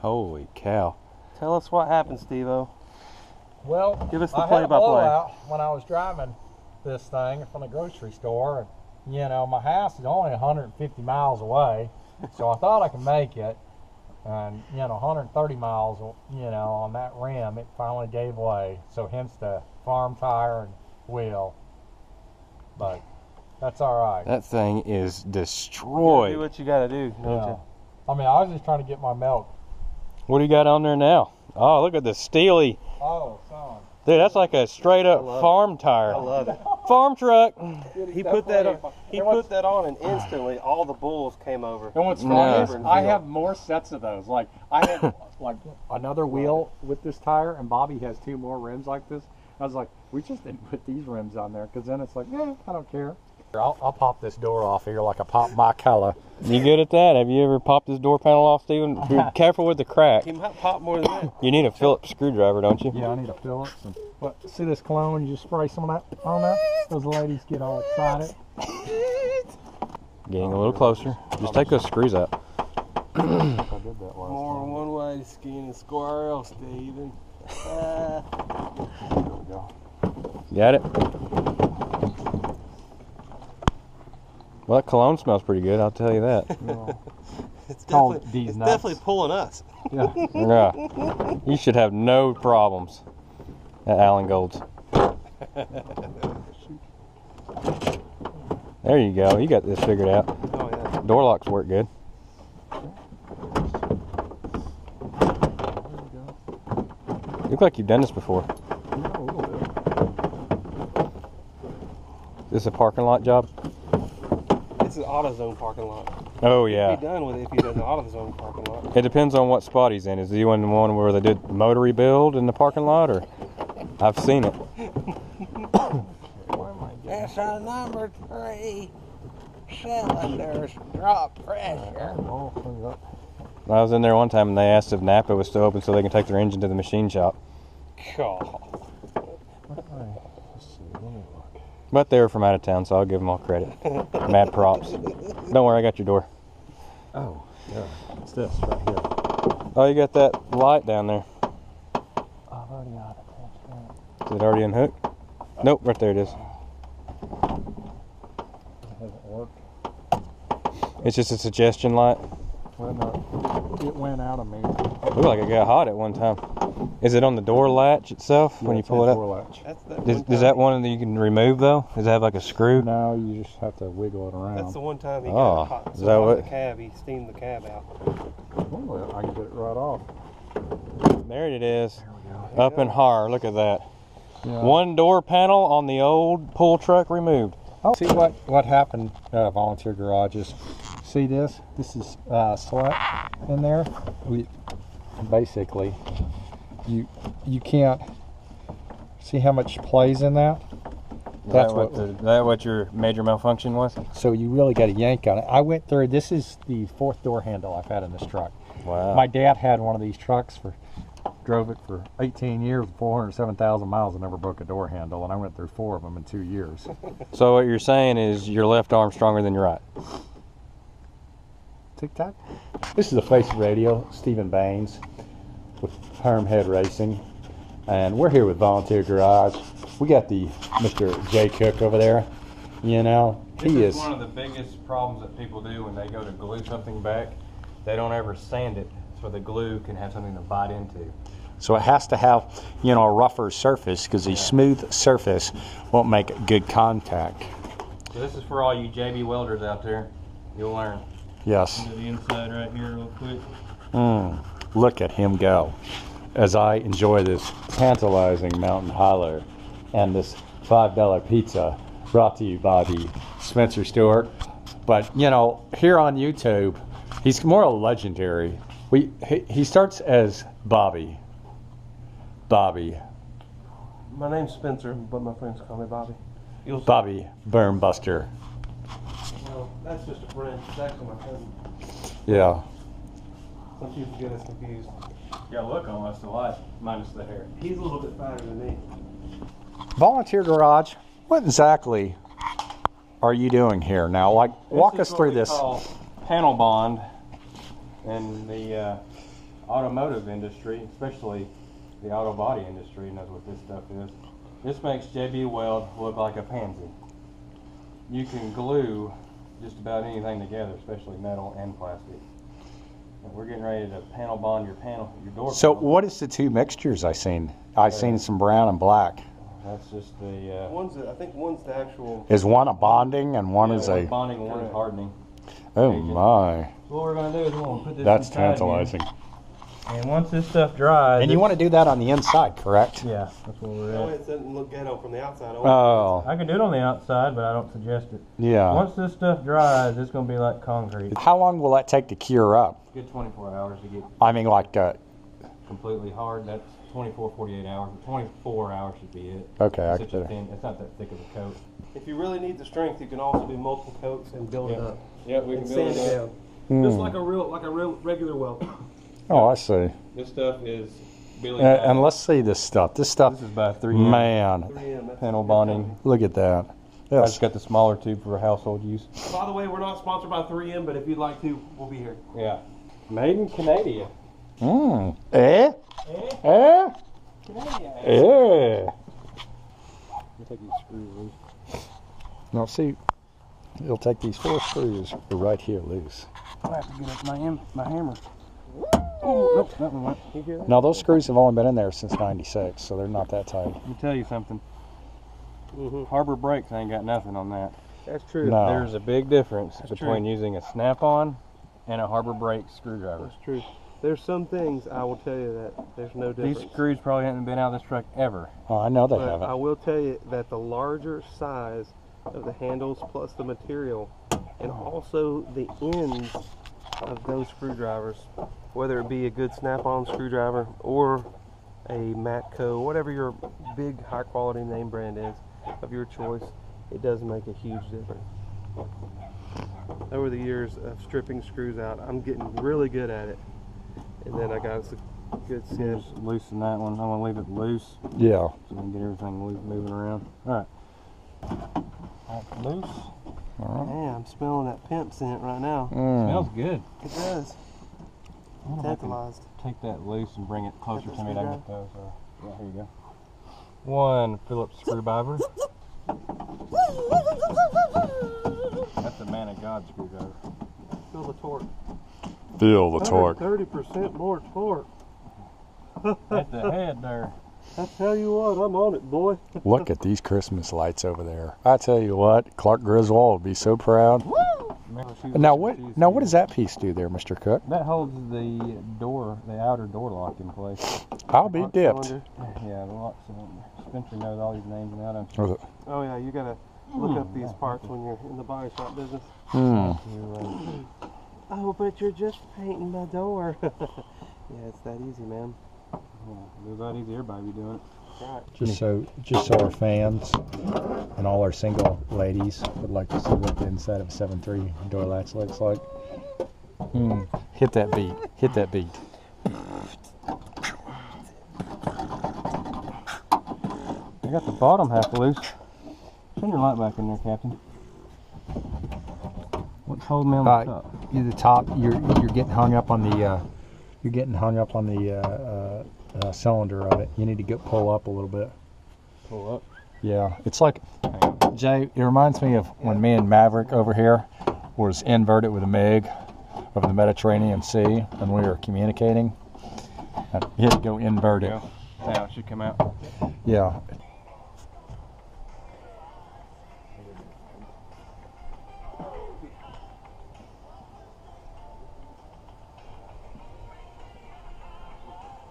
Holy cow. Tell us what happened, Steve-O. Well, give us the I had a play-by-play. blowout when I was driving this thing from the grocery store. And, you know, my house is only 150 miles away, so I thought I could make it. And, you know, 130 miles, you know, on that rim, it finally gave way. So hence the farm tire and wheel. But that's all right. That thing is destroyed. Do what you gotta do, don't you? I mean, I was just trying to get my milk. What do you got on there now? Oh, look at the steely. Oh, son. Dude, that's like a straight up farm tire. I love it. Farm truck. He put that on. He put that on, and instantly all the bulls came over. And what's funny No. is I have more sets of those. Like I have like another wheel with this tire, and Bobby has 2 more rims like this. I was like, we just didn't put these rims on there, because then it's like, yeah, I don't care. I'll pop this door off here like I popped my color. You good at that? Have you ever popped this door panel off, Steven? Be careful with the crack. He might pop more than that. You need a Phillips screwdriver, don't you? Yeah, I need a Phillips. And what? See this cologne? You spray some of that on that. Those ladies get all excited. Getting a little closer. Just take those screws out. I did that last More time. than one way to skin a squirrel, Steven. There we go. Got it? Well, that cologne smells pretty good, I'll tell you that. It's called definitely, these it's nuts. definitely pulling us. Yeah. Yeah. You should have no problems at Allen Gold's. There you go. You got this figured out. Oh yeah. Door locks work good. You look like you've done this before. Yeah, a little bit. Is this a parking lot job? It's an AutoZone parking lot. Oh, He'd yeah. be done with it if he does an AutoZone parking lot. It depends on what spot he's in. Is he in the one where they did motor rebuild in the parking lot, or? I've seen it. That's our number 3 cylinders, drop pressure. I was in there one time and they asked if Napa was still open so they can take their engine to the machine shop. But they were from out of town, so I'll give them all credit. Mad props. Don't worry, I got your door. Oh, yeah. It's this right here. Oh, you got that light down there. I've already got it. Is it already unhooked? Nope, right there it is. It hasn't worked. It's just a suggestion light. Well, no, it went out of me. Looked like it got hot at one time. Is it on the door latch itself when you pull it up? Door latch. That's that Is that one that you can remove though? Does it have like a screw? No, you just have to wiggle it around. That's the one time he Oh, got hot. is So that on what- the cab, he steamed the cab out. Oh, I can get it right off. There it is. There we go. Up and hard. Look at that. Yeah. One door panel on the old pull truck removed. Oh, see what happened at Volunteer Garages. See this? This is slut in there. We basically you can't see how much plays in that. That's that what your major malfunction was? So you really got to yank on it. I went through. This is the 4th door handle I've had in this truck. Wow. My dad had one of these trucks drove it for 18 years, 407,000 miles, and never broke a door handle. And I went through 4 of them in 2 years. So what you're saying is your left arm's stronger than your right. Tic Tac. This is a Face Radio, Stephen Baines with Perm Head Racing, and we're here with Volunteer Garage. We got the Mr. Jay Cook over there. You know, he is one of the biggest problems that people do when they go to glue something back. They don't ever sand it so the glue can have something to bite into. So it has to have, you know, a rougher surface, because the smooth surface won't make good contact. So this is for all you JB welders out there. You'll learn. Yes. Into the inside right here real quick. Look at him go as I enjoy this tantalizing mountain holler and this $5 pizza brought to you by the Spencer Stewart. But, you know, here on YouTube, he's more legendary. He starts as Bobby. My name's Spencer, but my friends call me Bobby. Bobby Burn Buster. Well, that's just a friend. It's actually my cousin. Yeah. Some people get us confused. You got look almost alike, minus the hair. He's a little bit fatter than me. Volunteer Garage, what exactly are you doing here now? Like, walk us through this. Panel bond, and the automotive industry, especially the auto body industry, knows what this stuff is. This makes JB Weld look like a pansy. You can glue just about anything together, especially metal and plastic. And we're getting ready to panel bond your door. So panel. what is the two mixtures I seen? I seen some brown and black. That's just the. I think one's the actual. Is one a bonding and one is one's a bonding and one's hardening. Oh agent. my. So what we're gonna do is we're gonna put this. That's inside tantalizing. here. And once this stuff dries. And you want to do that on the inside, correct? Yeah, that's what we're That at. way it doesn't look ghetto from the outside. Oh. I can do it on the outside, but I don't suggest it. Yeah. Once this stuff dries, it's going to be like concrete. How long will that take to cure up? Good 24 hours to get I mean, like, completely hard. That's 24, 48 hours. 24 hours should be it. okay, I It's such a get it. thin. It's not that thick of a coat. If you really need the strength, you can also do multiple coats and build it up. Yeah, we And sand it down. Hmm. Just like a real regular weld. Oh, I see. This stuff is Billy. And let's see this stuff. This stuff, This is by 3M. man, 3M. That's Panel good bonding. company. look at that. I Yes. just got the smaller tube for household use. By the way, we're not sponsored by 3M, but if you'd like to, we'll be here. Yeah. Made in Canada. Mm. Eh? Eh? Eh? I'll take these screws loose. Now see, you'll take these 4 screws right here loose. I'll have to get up my hammer. Oh, nope, that one went. You hear that? Now those screws have only been in there since '96, so they're not that tight. Let me tell you something. Mm-hmm. Harbor Brakes ain't got nothing on that. That's true. No. There's a big difference between true. using a snap-on and a Harbor Brakes screwdriver. That's true. There's some things I will tell you that there's no difference. These screws probably haven't been out of this truck ever. Oh, I know they But I haven't. will tell you that the larger size of the handles plus the material and also the ends of those screwdrivers, whether it be a good snap-on screwdriver or a Matco, whatever your big high quality name brand is of your choice, it does make a huge difference. Over the years of stripping screws out, I'm getting really good at it. And then I got us a good set. Just loosen that one. I'm gonna leave it loose Yeah. so we can get everything loose, moving around. All right. That's loose. Man, I'm smelling that pimp scent right now. Mm. Smells good. It does. I wonder if I can Tantalized. take that loose and bring it closer Got to the me. And I can get those. Yeah, here you go. One Phillips screwdriver. That's a man of God screwdriver. Feel the torque. Feel the torque. 30% more torque. At the head there. I tell you what, I'm on it, boy. Look at these Christmas lights over there. I tell you what, Clark Griswold would be so proud. Now what does that piece do there, Mr. Cook? That holds the door, the outer door lock in place. I'll be Lock dipped. cylinder. Yeah, the lock cylinder. Spencer knows all these names now, don't Was it? Oh yeah, you gotta look up these parts when you're in the body shop business. Hmm. you? Oh, but you're just painting my door. Yeah, it's that easy, man. It was that easy, everybody be doing it. Right. Just so our fans and all our single ladies would like to see what the inside of a 7.3 door latch looks like. Hit that beat. Hit that beat. I got the bottom half loose. Turn your light back in there, Captain. What's holding me on the top? The top. You're getting hung up on the cylinder of it. You need to pull up a little bit. Pull up. Yeah, it's like, Jay, it reminds me of when me and Maverick over here was inverted with a MiG over the Mediterranean Sea and we were communicating. And you had to go invert it. Now it should come out. Yeah.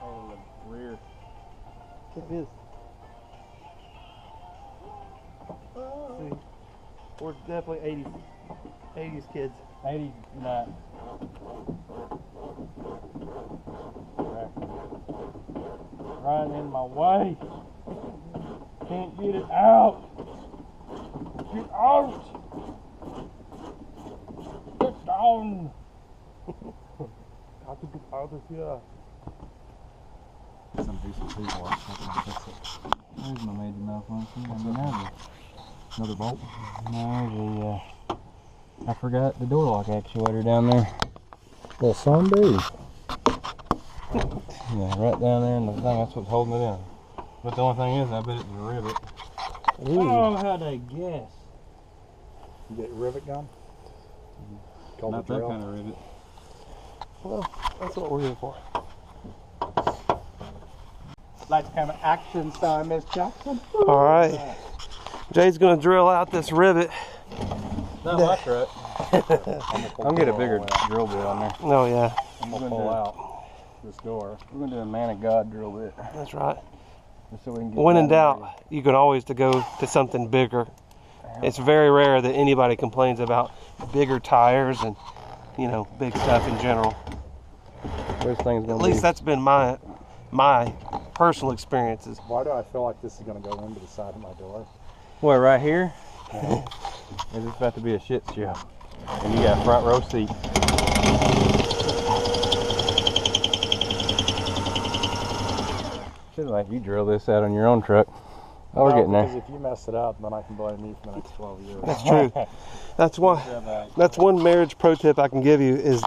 On the rear. It is. See, we're definitely 80s kids. 80 not. Right in my way. Can't get it out. Get out. Get down. Got to get out of here. Some decent people are There's my major malfunction. Another bolt. No, I forgot the door lock actuator down there. Well, some do. Yeah, right down there in the thing, that's what's holding it in. But the only thing is, I bet it's a rivet. Oh, how'd I guess? You get a rivet gun? Call Not the that drill. kind of rivet. Well, that's what we're here for. Like kind of action star, Miss Jackson. All right. Jay's gonna drill out this rivet. Not my truck. I'm gonna get a bigger drill bit on there. Oh yeah, I'm gonna pull out this door. We're gonna do a man of God drill bit. that's right. Just so we can get When in down doubt, you can always go to something bigger. It's very rare that anybody complains about bigger tires and, you know, big stuff in general. there. This thing's gonna At least that's been my personal experiences. Why do I feel like this is gonna go into the side of my door? What, right here? Is this about to be a shit show? And you got front row seat. Should like you drill this out on your own truck. Oh, we're getting because there. if you mess it up, then I can blame you for the next 12 years. That's true. That's one marriage pro tip I can give you is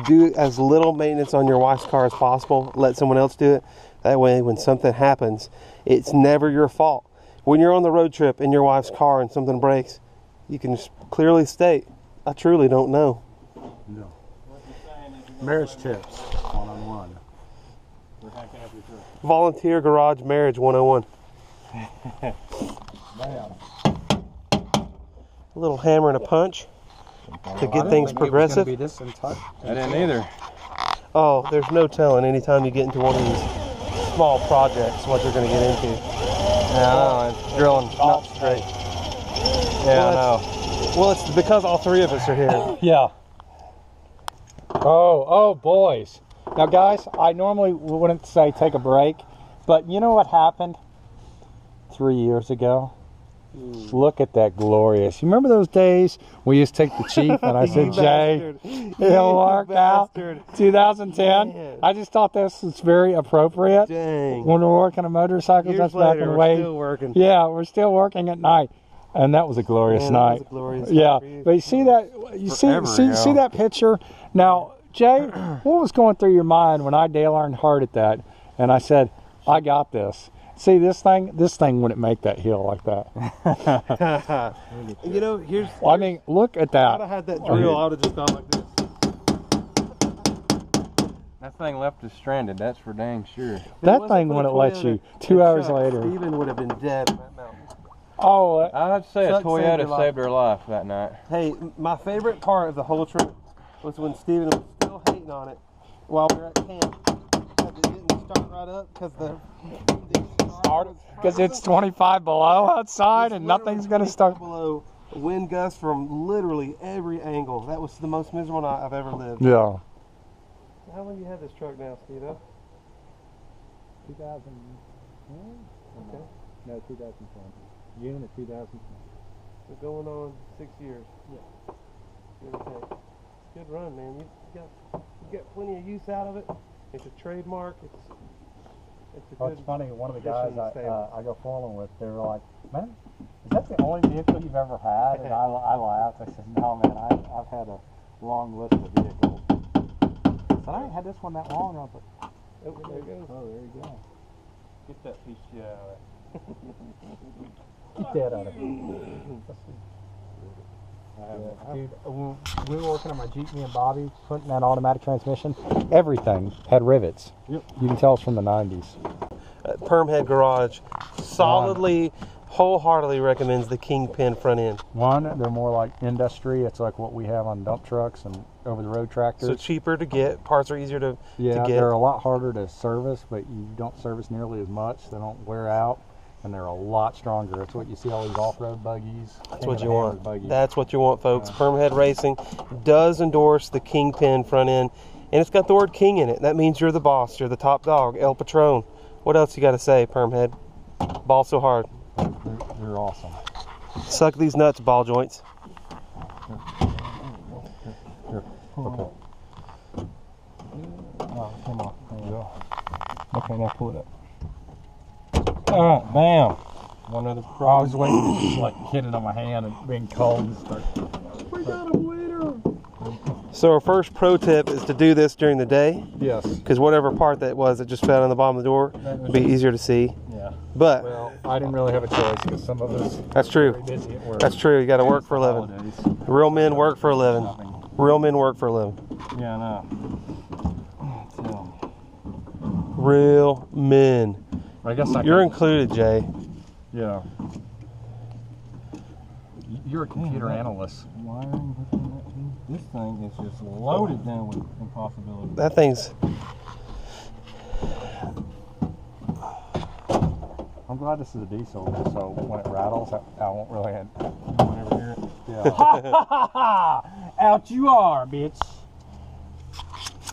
do as little maintenance on your wife's car as possible. Let someone else do it. That way, when something happens, it's never your fault. When you're on the road trip in your wife's car and something breaks, you can just clearly state, I truly don't know. No. Marriage tips, one-on-one. Volunteer Garage Marriage 101. Man. A little hammer and a punch to get things progressive. I didn't either. Oh, there's no telling anytime you get into one of these small projects what you're going to get into. Yeah, I know. It's drilling not straight. Yeah, I know. Well, it's because all three of us are here. Yeah. Oh, boys. Now, guys, I normally wouldn't say take a break, but you know what happened 3 years ago? Look at that glorious. You remember those days we used to take the Chief and I said, Jay, it'll work out. 2010. Man. I just thought this was very appropriate. Dang. When we're working on motorcycles, Years that's back in later, the we're way. still working. Yeah, we're still working at night. And that was a glorious Man, night. that was a glorious Yeah, night for you. but you see that? You Forever ago. see that picture? Now, Jay, what was going through your mind when I Dale Earnhardt at that, and I said, "I got this." See this thing? This thing wouldn't make that hill like that. You know, here's. Well, I mean, look at I'd that. have had that drill. I would have just gone like this. That thing left us stranded, that's for dang sure. That thing wouldn't let you. 2 hours later. Steven would have been dead on that mountain. Oh, I'd say a Chuck saved Toyota your life. saved her life that night. Hey, my favorite part of the whole trip was when Steven was still hating on it while we were at camp. Because it didn't start right up because because it's 25 below outside and nothing's going to start. below. Wind gusts from literally every angle. That was the most miserable night I've ever lived. Yeah. How long you had this truck now, Steven? 2000. Okay. No, 2020. June of 2020. We're going on 6 years. Yeah. Give or take. It's a good run, man. You got plenty of use out of it. It's a trademark. It's a Well, good. it's funny. One of the addition guys to the stable. I go fooling with, they were like, "Man, is that the only vehicle you've ever had?" And I laughed. I said, "No, man. I've had a long list of vehicles." But I ain't had this one that long. I was like, Oh, there it goes. "Oh, there you go. Get that piece of shit out of Keep that out of it." Dude, when we were working on my Jeep, me and Bobby, putting that automatic transmission, everything had rivets. Yep. You can tell it's from the 90s. Permhead Garage solidly, wholeheartedly recommends the Kingpin front end. One, they're more like industry. It's like what we have on dump trucks and over-the-road tractors. So cheaper to get. Parts are easier to Yeah, get. they're a lot harder to service, but you don't service nearly as much. They don't wear out, and they're a lot stronger. It's what you see all these off-road buggies. That's what you want. That's what you want, folks. Permhead Racing does endorse the Kingpin front end, and it's got the word King in it. That means you're the boss. You're the top dog, El Patron. What else you got to say, Permhead? Ball so hard. They're awesome. Suck these nuts, ball joints. Here, okay. Oh, come on. There you go. Okay, now pull it up. All right, bam. One of the I was waiting to just like hit it on my hand and being cold and start. We got him later. So our first pro tip is to do this during the day, Yes. because whatever part that was that just fell on the bottom of the door would be easier to see. Yeah. But Well, I didn't really have a choice because some of us that's true. are very busy at work. That's true. You got to work for a living. Holidays. Real men work for a living. Real men work for a living. Yeah, I know. Tell me. Real men. I guess I You're can, included, Jay. yeah. You're a computer analyst. Wiring, this thing is just loaded down with impossibilities. That thing's. I'm glad this is a diesel, so when it rattles, I won't really Whenever you hear it. Yeah. Out you are, bitch.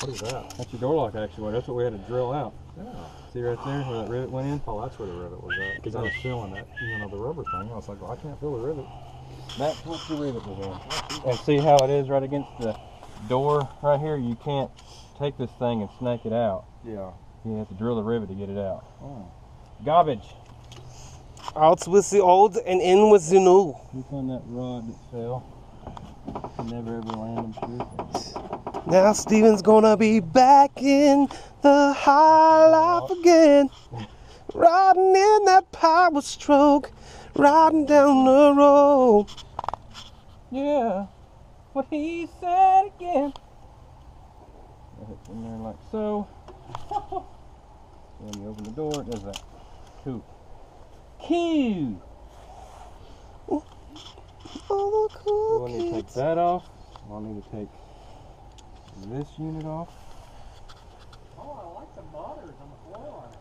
What is that? That's your door lock actuator. That's what we had to drill out. Yeah. See right there where that rivet went in? Oh, that's where the rivet was at. Because I was feeling that, the rubber thing. I was like, well, I can't feel the rivet. That's what the rivet was in. And see how it is right against the door right here? You can't take this thing and snake it out. Yeah. You have to drill the rivet to get it out. Oh. Garbage. Out with the old and in with the new. You found that rod that fell. Never ever land, I'm sure. Now Steven's gonna be back in the high life again. Riding in that power stroke. Riding down the road. Yeah, what he said again. It's in there like so. Then you open the door, it does that. Cool. Cute. All the cool We'll need to take kids. that off. I'll need to take this unit off. Oh, I like the modders on the floor on it.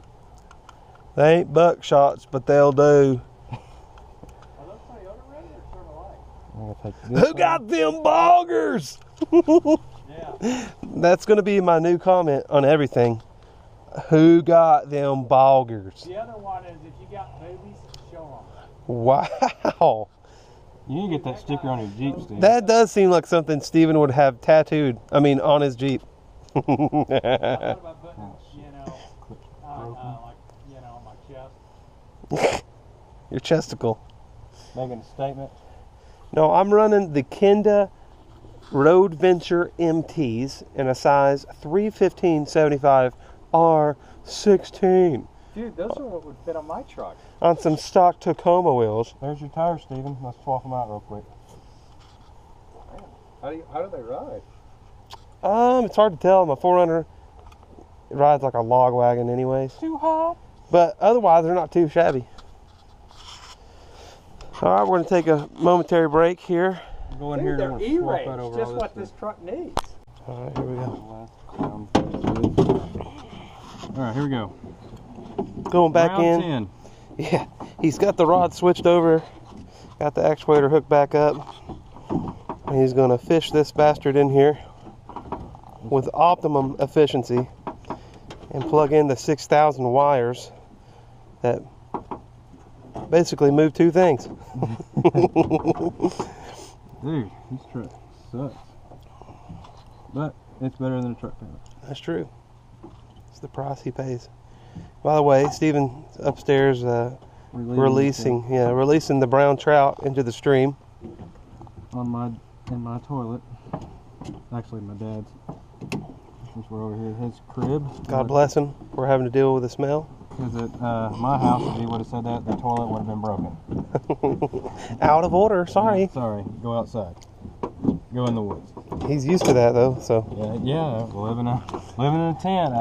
They ain't buckshots, but they'll do. Are those Toyota ready or sort of like? I'm gonna take this Who off. got them boggers? Yeah. That's gonna be my new comment on everything. Who got them boggers? The other one is if you got boobies, show them. Wow. You need to get that sticker on your Jeep, Steve. That does seem like something Steven would have tattooed. I mean, on his Jeep. I thought about putting, on my chest. Your chesticle. Making a statement. No, I'm running the Kenda Road Venture MTs in a size 315/75 R16 Dude, those are what would fit on my truck. on some stock Tacoma wheels. There's your tires, Steven. Let's swap them out real quick. How do they ride? It's hard to tell. My 4Runner rides like a log wagon anyways. Too hot. But otherwise, they're not too shabby. All right, we're going to take a momentary break here. Go in Dude, here and they're I'm gonna swap that E-range, over just all what this this truck needs. All right, here we go. All right, here we go. Going back Round in. 10. Yeah, he's got the rod switched over, got the actuator hooked back up, and he's going to fish this bastard in here with optimum efficiency and plug in the 6,000 wires that basically move two things. Dude, this truck sucks. But it's better than a truck payment. That's true. It's the price he pays. By the way, Steven's upstairs releasing the brown trout into the stream. in my toilet. Actually, my dad's. Since we're over here, his crib. God bless him. We're having to deal with the smell. Because at my house, if he would have said that, the toilet would have been broken. Out of order. Sorry. Sorry. Go outside. Go in the woods. He's used to that though, so Yeah. Living in a tent.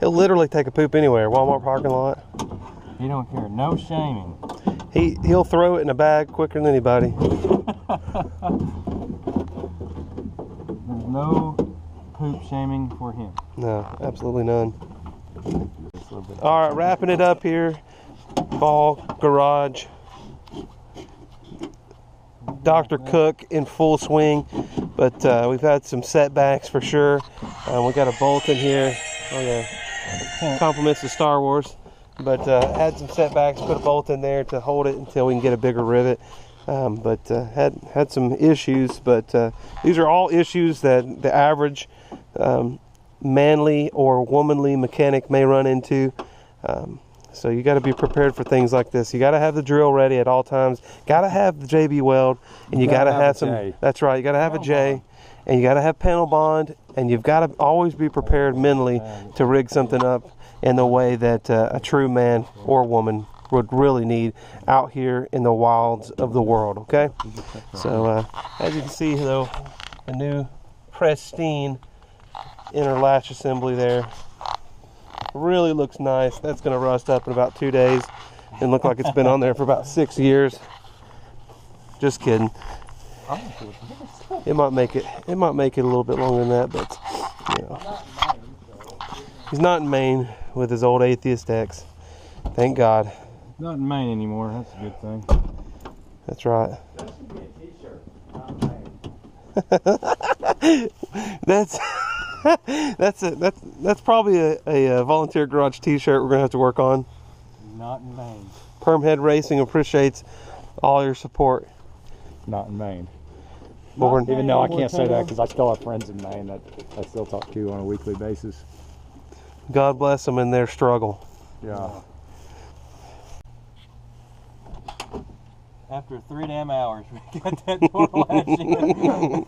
he'll literally take a poop anywhere. Walmart parking lot. He don't care. No shaming. He'll throw it in a bag quicker than anybody. There's no poop shaming for him. No, absolutely none. All right, wrapping it up here. Ball garage. Dr. Cook in full swing, but we've had some setbacks for sure. We got a bolt in here. Oh yeah, compliments to Star Wars. But had some setbacks. Put a bolt in there to hold it until we can get a bigger rivet. But had some issues. But these are all issues that the average manly or womanly mechanic may run into. So you got to be prepared for things like this. You got to have the drill ready at all times. Got to have the JB weld, and you got to have some. J. That's right. You got to have a J. and you got to have panel bond, and you've got to always be prepared mentally to rig something up in the way that a true man or woman would really need out here in the wilds of the world, okay? So as you can see though, a new pristine inner latch assembly there. Really looks nice. That's going to rust up in about 2 days and look like it's been on there for about 6 years. Just kidding. It might make it a little bit longer than that, but you know. He's not in Maine with his old atheist ex. Thank God. Not in Maine anymore. That's a good thing. That's right. That should be a t-shirt. that's probably a volunteer garage t-shirt we're gonna have to work on. Not in Maine. Permhead Racing appreciates all your support. Not in Maine. Not Even though I can't say that because I still have friends in Maine that I still talk to on a weekly basis. God bless them in their struggle. Yeah. After 3 damn hours, we got that door latch in.